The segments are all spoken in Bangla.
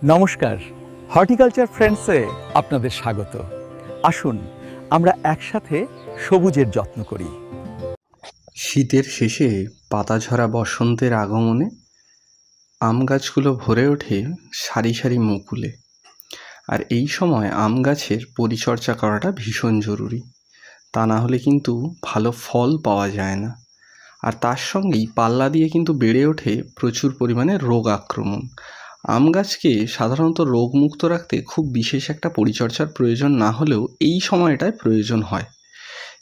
নমস্কার, হর্টিকালচার ফ্রেন্ডসে আপনাদের স্বাগত। আসুন আমরা একসাথে সবুজের যত্ন করি। শীতের শেষে পাতাঝরা বসন্তের আগমনে আম গাছগুলো ভরে ওঠে সারি সারি মুকুলে। আর এই সময় আম গাছের পরিচর্যা করাটা ভীষণ জরুরি, তা না হলে কিন্তু ভালো ফল পাওয়া যায় না। আর তার সঙ্গেই পাল্লা দিয়ে কিন্তু বেড়ে ওঠে প্রচুর পরিমাণে রোগ আক্রমণ। আম গাছকে সাধারণত রোগমুক্ত রাখতে খুব বিশেষ একটা পরিচর্যার প্রয়োজন না হলেও এই সময়টায় প্রয়োজন হয়।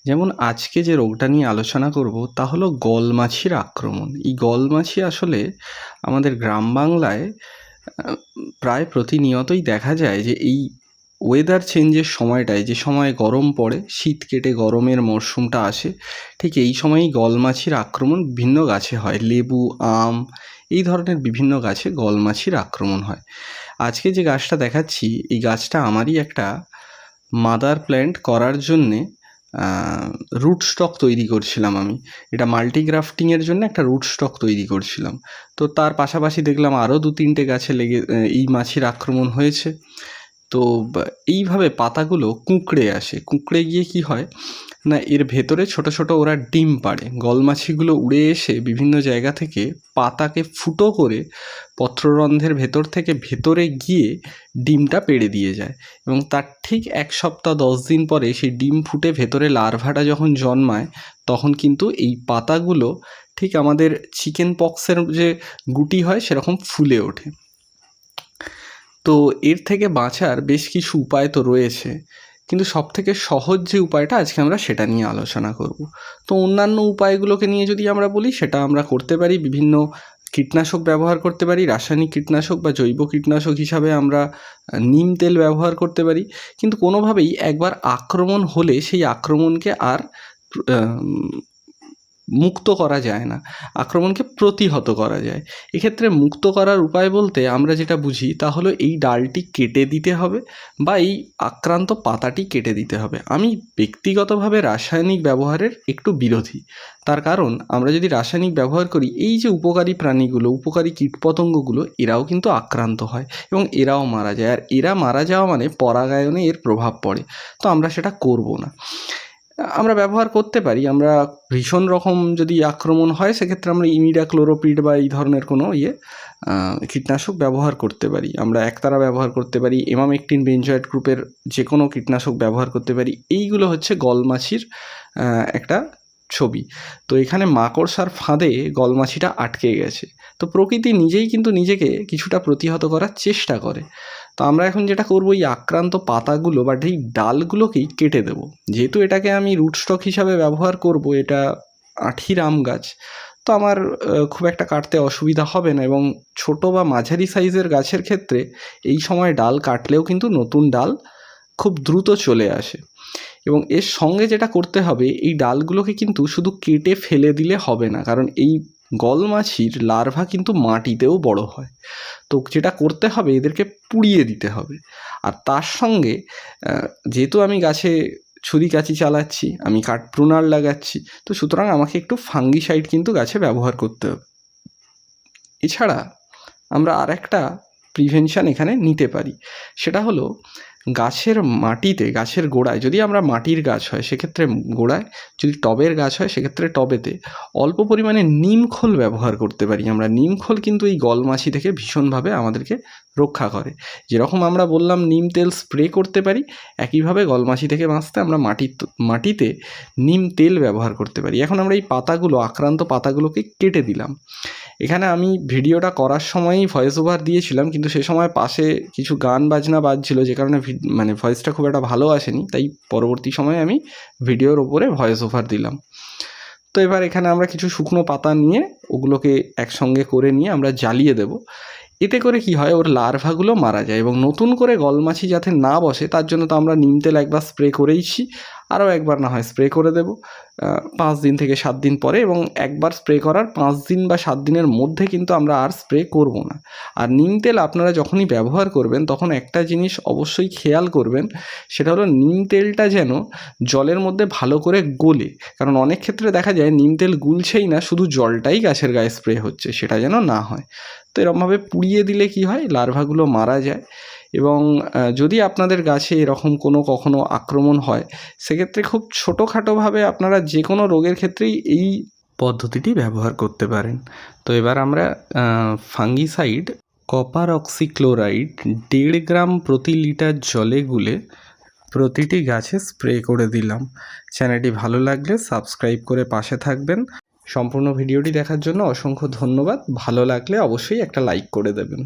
যেমন আজকে যে রোগটা নিয়ে আলোচনা করব তা হলো গলমাছির আক্রমণ। এই গলমাছি আসলে আমাদের গ্রাম বাংলায় প্রায় প্রতিনিয়তই দেখা যায় যে এই ওয়েদার চেঞ্জের সময়টায়, যে সময় গরম পড়ে, শীত কেটে গরমের মরশুমটা আসে, ঠিক এই সময়ই গলমাছির আক্রমণ বিভিন্ন গাছে হয়। লেবু, আম, এই ধরনের বিভিন্ন গাছে গলমাছির আক্রমণ হয়। আজকে যে গাছটা দেখাচ্ছি, এই গাছটা আমারই একটা মাদার প্ল্যান্ট করার জন্যে রুট স্টক তৈরি করছিলাম আমি। এটা মাল্টিগ্রাফটিংয়ের জন্য একটা রুট স্টক তৈরি করছিলাম। তো তার পাশাপাশি দেখলাম আরও 2-3টে গাছে এই মাছির আক্রমণ হয়েছে। তো এইভাবে পাতাগুলো কুঁকড়ে আসে। কুঁকড়ে গিয়ে কি হয় না, এর ভেতরে ছোট ছোট ওরা ডিম পাড়ে। গলমাছিগুলো উড়ে এসে বিভিন্ন জায়গা থেকে পাতাকে ফুটো করে পত্ররন্ধ্রের ভেতর থেকে ভেতরে গিয়ে ডিমটা পেড়ে দিয়ে যায়, এবং তার ঠিক 1 সপ্তাহ 10 দিন পরে সেই ডিম ফুটে ভেতরে লার্ভাটা যখন জন্মায়, তখন কিন্তু এই পাতাগুলো ঠিক আমাদের চিকেন পক্সের যে গুটি হয় সেরকম ফুলে ওঠে। তো এর থেকে বাঁচার বেশ কিছু উপায় তো রয়েছে, কিন্তু সবথেকে সহজ যে উপায়টা আজকে আমরা সেটা নিয়ে আলোচনা করব। তো অন্যান্য উপায়গুলোকে নিয়ে যদি আমরা বলি, সেটা আমরা করতে পারি বিভিন্ন কীটনাশক ব্যবহার করতে পারি, রাসায়নিক কীটনাশক বা জৈব কীটনাশক হিসাবে আমরা নিম তেল ব্যবহার করতে পারি। কিন্তু কোনোভাবেই একবার আক্রমণ হলে সেই আক্রমণকে আর মুক্ত করা যায় না, আক্রমণকে প্রতিহত করা যায়। এক্ষেত্রে মুক্ত করার উপায় বলতে আমরা যেটা বুঝি তা হলো এই ডালটি কেটে দিতে হবে বা এই আক্রান্ত পাতাটি কেটে দিতে হবে। আমি ব্যক্তিগতভাবে রাসায়নিক ব্যবহারের একটু বিরোধী। তার কারণ, আমরা যদি রাসায়নিক ব্যবহার করি, এই যে উপকারী প্রাণীগুলো, উপকারী কীটপতঙ্গগুলো, এরাও কিন্তু আক্রান্ত হয় এবং এরাও মারা যায়। আর এরা মারা যাওয়া মানে পরাগায়নে এর প্রভাব পড়ে। তো আমরা সেটা করব না। আমরা ব্যবহার করতে পারি, আমরা ভীষণ রকম যদি আক্রমণ হয় সেক্ষেত্রে আমরা ইমিডাক্লোরোপিড বা এই ধরনের কোনো কীটনাশক ব্যবহার করতে পারি। আমরা একতারা ব্যবহার করতে পারি, এমামেকটিন বেঞ্জয়েড গ্রুপের যে কোনো কীটনাশক ব্যবহার করতে পারি। এইগুলো হচ্ছে গলমাছির একটা ছবি। তো এখানে মাকড়সার ফাঁদে গলমাছিটা আটকে গেছে। তো প্রকৃতি নিজেই কিন্তু নিজেকে কিছুটা প্রতিহত করার চেষ্টা করে। তো আমরা এখন যেটা করব, এই আক্রান্ত পাতাগুলো বা এই ডালগুলোকেই কেটে দেব। যেহেতু এটাকে আমি রুট স্টক হিসাবে ব্যবহার করব, এটা আঠির আম গাছ, তো আমার খুব একটা কাটতে অসুবিধা হবে না। এবং ছোট বা মাঝারি সাইজের গাছের ক্ষেত্রে এই সময় ডাল কাটলেও কিন্তু নতুন ডাল খুব দ্রুত চলে আসে। এবং এর সঙ্গে যেটা করতে হবে, এই ডালগুলোকে কিন্তু শুধু কেটে ফেলে দিলে হবে না, কারণ এই গলমাছির লার্ভা কিন্তু মাটিতেও বড় হয়। তো যেটা করতে হবে, এদেরকে পুড়িয়ে দিতে হবে। আর তার সঙ্গে যেহেতু আমি গাছে ছুরি কাঁচি চালাচ্ছি, আমি কাঠ প্রুনার লাগাচ্ছি, তো সুতরাং আমাকে একটু ফাঙ্গিসাইড কিন্তু গাছে ব্যবহার করতে হবে। এছাড়া আমরা আরেকটা প্রিভেনশন এখানে নিতে পারি, সেটা হলো গাছের মাটিতে, গাছের গোড়ায়, যদি আমরা মাটির গাছ হয় সেক্ষেত্রে গোড়ায়, যদি টবের গাছ হয় সেক্ষেত্রে টবেতে অল্প পরিমাণে নিমখোল ব্যবহার করতে পারি আমরা। নিমখোল কিন্তু এই গলমাছি থেকে ভীষণভাবে আমাদেরকে রক্ষা করে। যেরকম আমরা বললাম নিম তেল স্প্রে করতে পারি, একইভাবে গলমাছি থেকে বাঁচতে আমরা মাটিতে নিম তেল ব্যবহার করতে পারি। এখন আমরা এই পাতাগুলো, আক্রান্ত পাতাগুলোকে কেটে দিলাম। এখানে আমি ভিডিওটা করার সময়ই ভয়েস ওভার দিয়েছিলাম, কিন্তু সে সময় পাশে কিছু গান বাজনা বাজছিল, যে কারণে ভয়েসটা খুব একটা ভালো আসেনি। তাই পরবর্তী সময়ে আমি ভিডিওর ওপরে ভয়েস ওভার দিলাম। তো এবার এখানে আমরা কিছু শুকনো পাতা নিয়ে ওগুলোকে একসঙ্গে করে নিয়ে আমরা জ্বালিয়ে দেব। এতে করে কি হয়, ওর লার্ভাগুলো মারা যায় এবং নতুন করে গলমাছি যাতে না বসে তার জন্য তো আমরা নিম তেল একবার স্প্রে করেইছি, আরও একবার না হয় স্প্রে করে দেব 5 দিন থেকে 7 দিন পরে। এবং একবার স্প্রে করার 5 দিন বা 7 দিনের মধ্যে কিন্তু আমরা আর স্প্রে করব না। আর নিম তেল আপনারা যখনই ব্যবহার করবেন তখন একটা জিনিস অবশ্যই খেয়াল করবেন, সেটা হলো নিম তেলটা যেন জলের মধ্যে ভালো করে গোলে। কারণ অনেক ক্ষেত্রে দেখা যায় নিম তেল গুলছেই না, শুধু জলটাই গাছের গায়ে স্প্রে হচ্ছে, সেটা যেন না হয়। তো এরকমভাবে পুড়িয়ে দিলে কি হয়, লার্ভাগুলো মারা যায়। এবং যদি আপনাদের গাছে এরকম কখনো আক্রমণ হয়, সেক্ষেত্রে খুব ছোটোখাটোভাবে আপনারা যে কোনো রোগের ক্ষেত্রেই এই পদ্ধতিটি ব্যবহার করতে পারেন। তো এবার আমরা ফাঙ্গিসাইড কপার অক্সিক্লোরাইড 1.5 গ্রাম প্রতি লিটার জলে গুলে প্রতিটি গাছে স্প্রে করে দিলাম। চ্যানেলটি ভালো লাগলে সাবস্ক্রাইব করে পাশে থাকবেন। সম্পূর্ণ ভিডিওটি দেখার জন্য অসংখ্য ধন্যবাদ। ভালো লাগলে অবশ্যই একটা লাইক করে দেবেন।